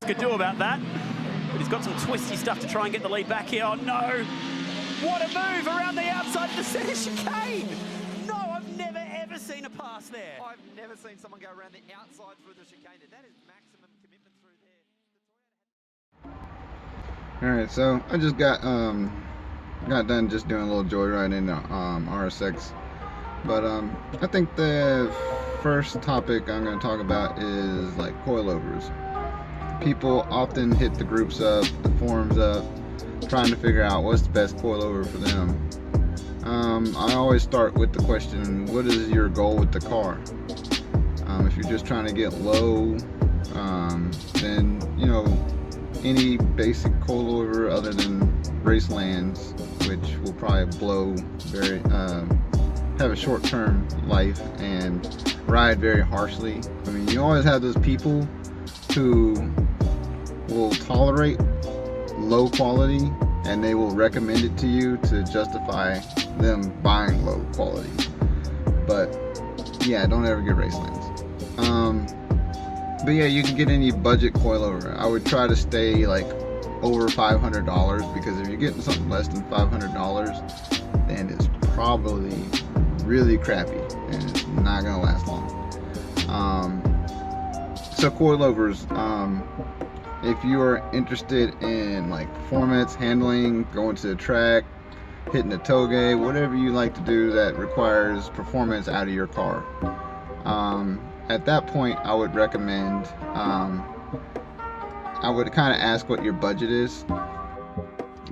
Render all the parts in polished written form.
Could do about that, but he's got some twisty stuff to try and get the lead back here. Oh no, what a move around the outside of the centre chicane. No, I've never ever seen a pass there. I've never seen someone go around the outside through the chicane. That is maximum commitment through there. All right, so I just got done just doing a little joyride in the RSX, but I think the first topic I'm going to talk about is like coilovers. People often hit the groups up, the forums up, trying to figure out what's the best coilover for them. I always start with the question, what is your goal with the car? If you're just trying to get low, then you know, any basic coilover other than Racelands, which will probably blow very, have a short-term life and ride very harshly. I mean, you always have those people who will tolerate low quality and they will recommend it to you to justify them buying low quality. But yeah, don't ever get Racelands. But yeah, you can get any budget coilover. I would try to stay like over $500, because if you're getting something less than $500, then it's probably really crappy and it's not gonna last long. So coilovers, if you are interested in like performance, handling, going to the track, hitting the toge, whatever you like to do that requires performance out of your car, at that point I would recommend, I would kind of ask what your budget is,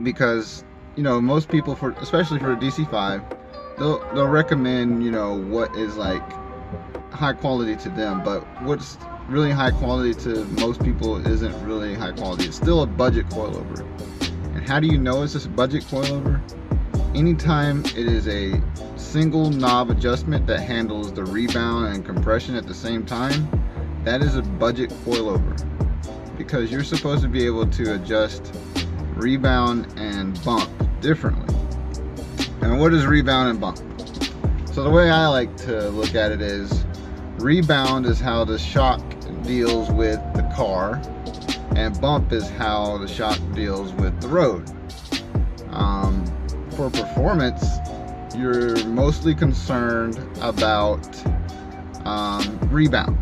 because you know, most people, for especially for a DC5, they'll recommend, you know, what is like high quality to them, but what's really high quality to most people isn't really high quality. It's still a budget coilover. And how do you know it's a budget coilover? Anytime it is a single knob adjustment that handles the rebound and compression at the same time, that is a budget coilover, because you're supposed to be able to adjust rebound and bump differently. And what is rebound and bump? So the way I like to look at it is, rebound is how the shock deals with the car, and bump is how the shock deals with the road. For performance, you're mostly concerned about rebound,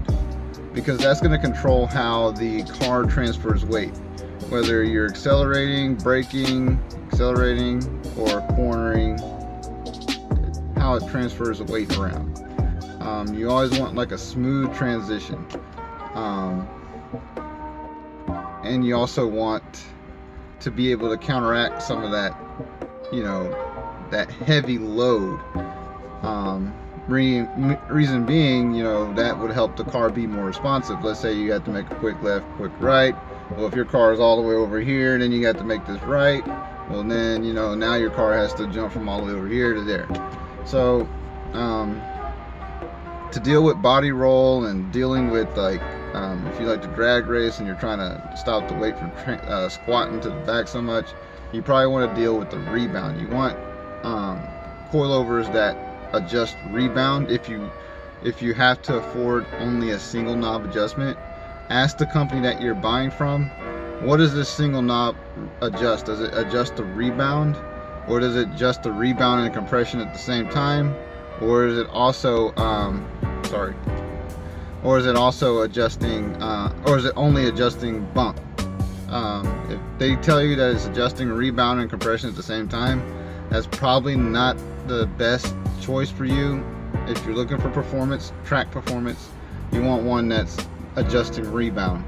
because that's going to control how the car transfers weight, whether you're accelerating, braking, or cornering, how it transfers the weight around. You always want like a smooth transition, and you also want to be able to counteract some of that, you know, that heavy load. Reason being, you know, that would help the car be more responsive. Let's say you have to make a quick left, quick right. Well, if your car is all the way over here, then you got to make this right. Well, then, you know, now your car has to jump from all the way over here to there. So to deal with body roll and dealing with like, if you like to drag race and you're trying to stop the weight from squatting to the back so much, you probably want to deal with the rebound. You want coilovers that adjust rebound. If you have to afford only a single knob adjustment, ask the company that you're buying from, what does this single knob adjust? Does it adjust the rebound, or does it adjust the rebound and compression at the same time, or is it also or is it also adjusting, or is it only adjusting bump? If they tell you that it's adjusting rebound and compression at the same time, that's probably not the best choice for you. If you're looking for performance, track performance, you want one that's adjusting rebound.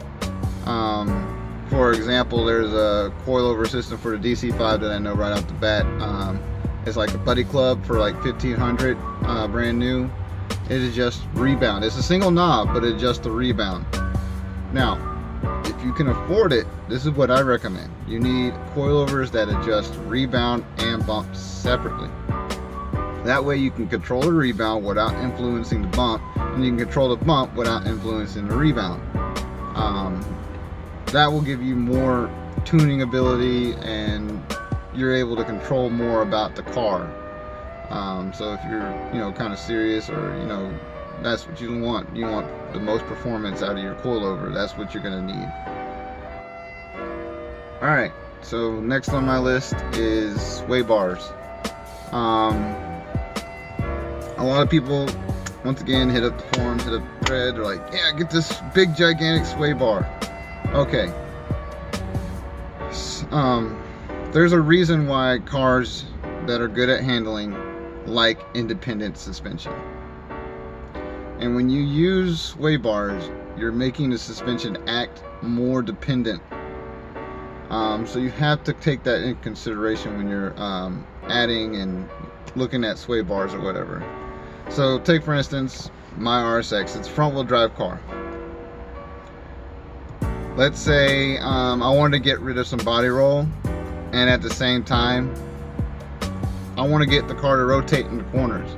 For example, there's a coilover system for the DC5 that I know right off the bat. It's like a Buddy Club for like $1,500, brand new. It adjusts rebound. It's a single knob, but it adjusts the rebound. Now, if you can afford it, this is what I recommend. You need coilovers that adjust rebound and bump separately. That way you can control the rebound without influencing the bump, and you can control the bump without influencing the rebound. That will give you more tuning ability, and you're able to control more about the car. So if you're, you know, kind of serious, or, you know, that's what you want the most performance out of your coilover, that's what you're going to need. Alright, so next on my list is sway bars. A lot of people, once again, hit up the forums, hit up the thread, they're like, yeah, get this big gigantic sway bar. Okay. There's a reason why cars that are good at handling like independent suspension. And when you use sway bars, you're making the suspension act more dependent. So you have to take that in consideration when you're adding and looking at sway bars or whatever. So take for instance my RSX, it's a front wheel drive car. Let's say I wanted to get rid of some body roll, and at the same time I want to get the car to rotate in the corners.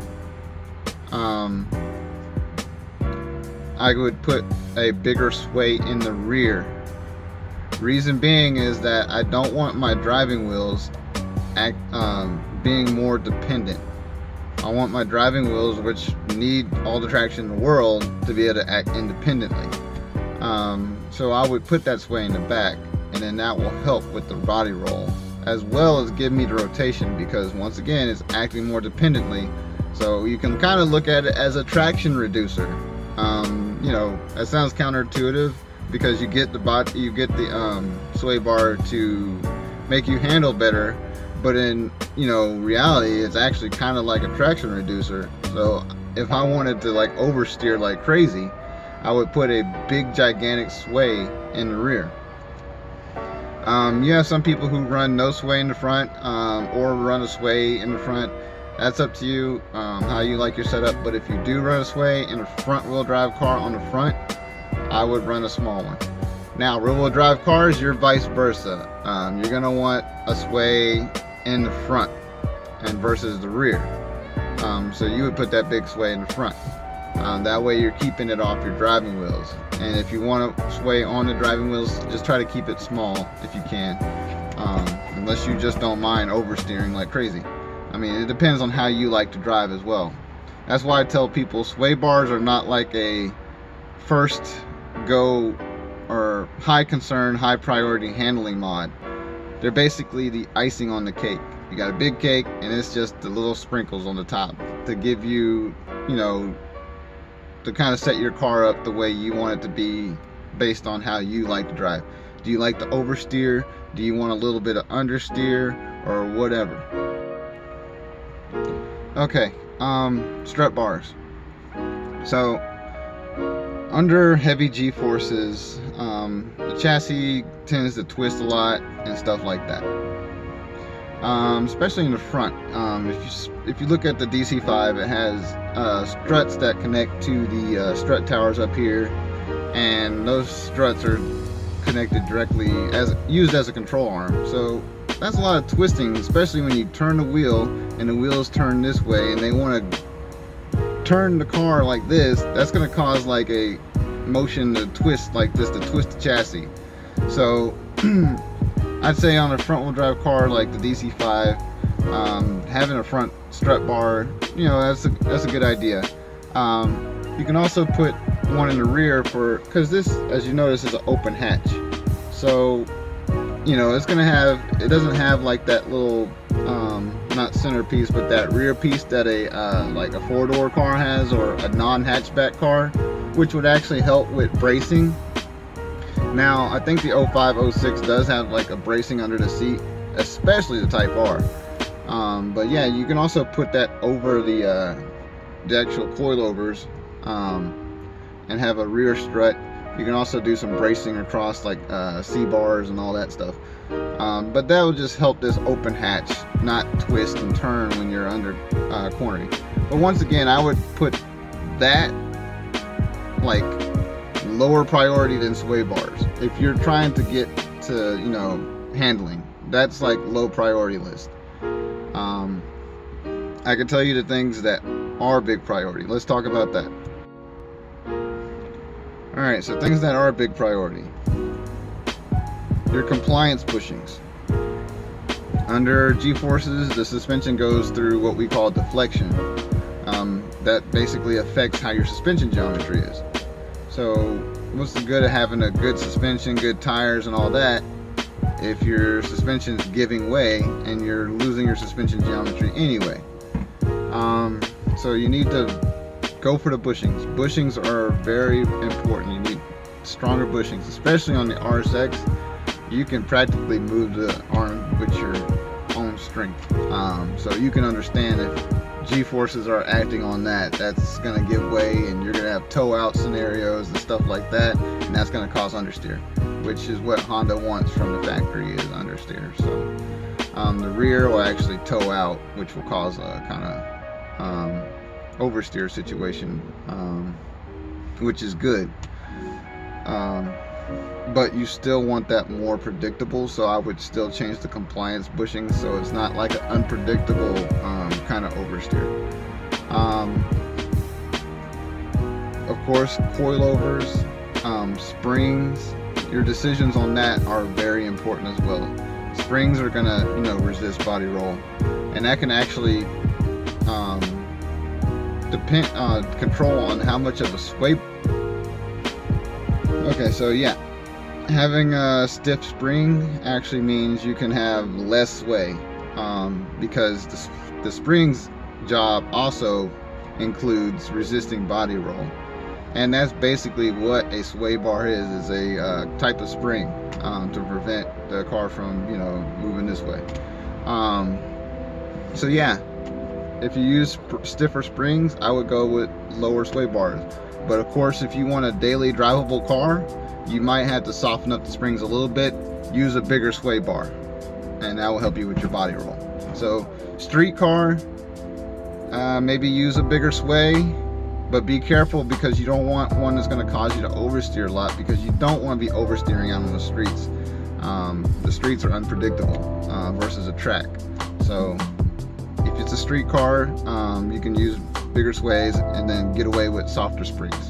I would put a bigger sway in the rear. Reason being is that I don't want my driving wheels being more dependent. I want my driving wheels, which need all the traction in the world, to be able to act independently. So I would put that sway in the back, and then that will help with the body roll, as well as give me the rotation, because once again it's acting more dependently. So you can kind of look at it as a traction reducer. You know, that sounds counterintuitive, because you get the sway bar to make you handle better, but in reality it's actually kind of like a traction reducer. So if I wanted to like oversteer like crazy, I would put a big gigantic sway in the rear. You have some people who run no sway in the front, or run a sway in the front. That's up to you, how you like your setup. But if you do run a sway in a front wheel drive car on the front, I would run a small one. Now rear wheel drive cars, you're vice versa. You're gonna want a sway in the front and versus the rear. So you would put that big sway in the front. That way you're keeping it off your driving wheels. And if you want to sway on the driving wheels, just try to keep it small if you can, unless you just don't mind oversteering like crazy. I mean, it depends on how you like to drive as well. That's why I tell people sway bars are not like a first go or high concern, high priority handling mod. They're basically the icing on the cake. You got a big cake and it's just the little sprinkles on the top to give you, to kind of set your car up the way you want it to be based on how you like to drive. Do you like to oversteer? Do you want a little bit of understeer or whatever? Okay, strut bars. So under heavy G-forces, the chassis tends to twist a lot and stuff like that. Especially in the front. If you look at the DC5, it has struts that connect to the strut towers up here, and those struts are connected directly used as a control arm. So that's a lot of twisting, especially when you turn the wheel and the wheels turn this way and they want to turn the car like this. That's going to cause like a motion to twist like this, to twist the chassis. So I'd say on a front wheel drive car like the DC5, having a front strut bar, that's a good idea. You can also put one in the rear because this, as you notice, is an open hatch. So it's gonna it doesn't have like that little not centerpiece, but that rear piece that like a 4-door car has, or a non-hatchback car, which would actually help with bracing. Now I think the 05, 06 does have like a bracing under the seat, especially the Type R. But yeah, you can also put that over the actual coilovers, and have a rear strut. You can also do some bracing across like C-bars and all that stuff. But that will just help this open hatch not twist and turn when you're under cornering. But once again, I would put that like lower priority than sway bars. If you're trying to get to, handling, that's like low priority list. I can tell you the things that are big priority. Let's talk about that. Alright, so things that are a big priority. Your compliance bushings. Under G-forces, the suspension goes through what we call deflection. That basically affects how your suspension geometry is. So what's the good of having a good suspension, good tires and all that, if your suspension's giving way and you're losing your suspension geometry anyway. So you need to go for the bushings. Bushings are very important. You need stronger bushings, especially on the RSX. You can practically move the arm with your own strength. So you can understand if G-forces are acting on that, that's going to give way and you're going to have toe out scenarios and stuff like that, and that's going to cause understeer, which is what Honda wants from the factory, is understeer. So the rear will actually toe out, which will cause a kind of oversteer situation, which is good. But you still want that more predictable, so I would still change the compliance bushing so it's not like an unpredictable kind of oversteer. Of course, coilovers, springs, your decisions on that are very important as well. Springs are gonna, resist body roll, and that can actually control on how much of a sway. Okay, so yeah, having a stiff spring actually means you can have less sway, because the spring's job also includes resisting body roll, and that's basically what a sway bar is a type of spring to prevent the car from moving this way. So yeah, if you use stiffer springs, I would go with lower sway bars. But of course, if you want a daily drivable car, you might have to soften up the springs a little bit, use a bigger sway bar, and that will help you with your body roll. So street car, maybe use a bigger sway, but be careful because you don't want one that's going to cause you to oversteer a lot, because you don't want to be oversteering out on the streets. The streets are unpredictable versus a track. So if it's a street car, you can use bigger sways and then get away with softer springs.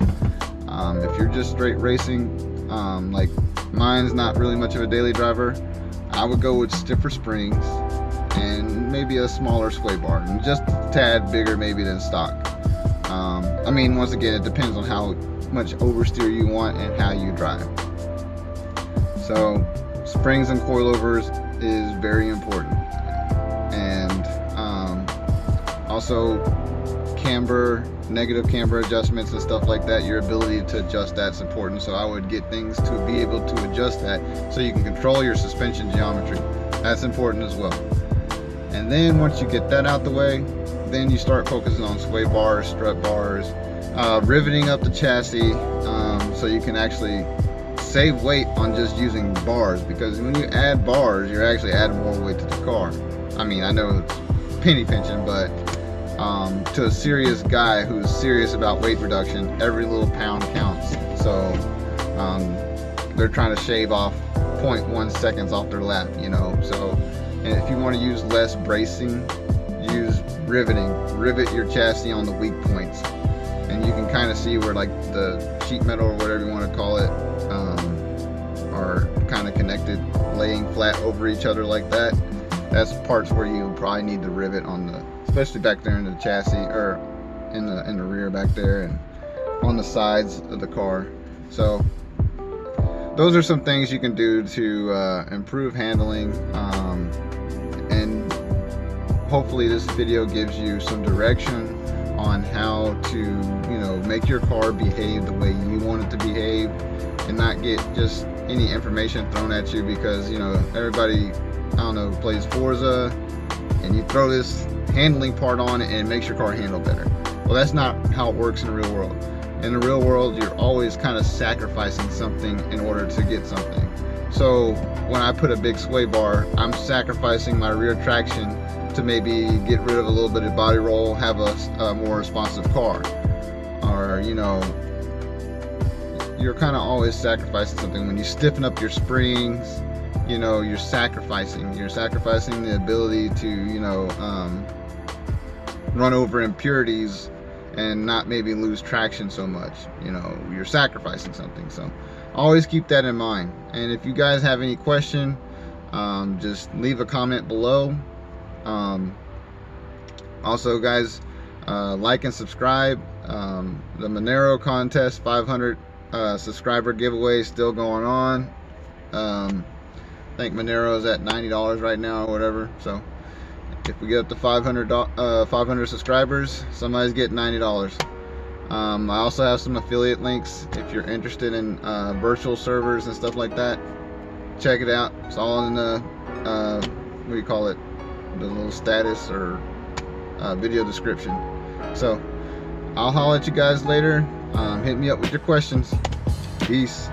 If you're just straight racing, like mine's not really much of a daily driver, I would go with stiffer springs and maybe a smaller sway bar, and just a tad bigger maybe than stock. I mean, once again, it depends on how much oversteer you want and how you drive. So springs and coilovers is very important, and also camber, negative camber adjustments and stuff like that. Your ability to adjust that's important, so I would get things to be able to adjust that so you can control your suspension geometry. That's important as well. And then once you get that out the way, then you start focusing on sway bars, strut bars, riveting up the chassis, so you can actually save weight on just using bars, because when you add bars, you're actually adding more weight to the car. I mean, I know it's penny pinching, but to a serious guy who's serious about weight reduction, every little pound counts. So they're trying to shave off 0.1 seconds off their lap, so. And if you want to use less bracing, use riveting. Rivet your chassis on the weak points, and you can kind of see where like the sheet metal or whatever you want to call it are kind of connected, laying flat over each other like that. That's parts where you probably need to rivet on the, especially back there in the chassis, or in the rear back there, and on the sides of the car. So those are some things you can do to improve handling, and hopefully this video gives you some direction on how to make your car behave the way you want it to behave, and not get just any information thrown at you, because everybody, I don't know, plays Forza, and you throw this handling part on it and it makes your car handle better. Well, that's not how it works in the real world. In the real world, you're always kind of sacrificing something in order to get something. So when I put a big sway bar, I'm sacrificing my rear traction to maybe get rid of a little bit of body roll, have a more responsive car. Or you're kind of always sacrificing something. When you stiffen up your springs, you're sacrificing the ability to run over impurities and not maybe lose traction so much. You're sacrificing something. So always keep that in mind. And if you guys have any question, just leave a comment below. Also guys, like and subscribe. The Monero contest 500 subscriber giveaway is still going on. I think Monero's at $90 right now or whatever. So if we get up to 500 subscribers, somebody's getting $90. I also have some affiliate links if you're interested in virtual servers and stuff like that. Check it out. It's all in the what do you call it, the little status or video description. So I'll holler at you guys later. Hit me up with your questions. Peace.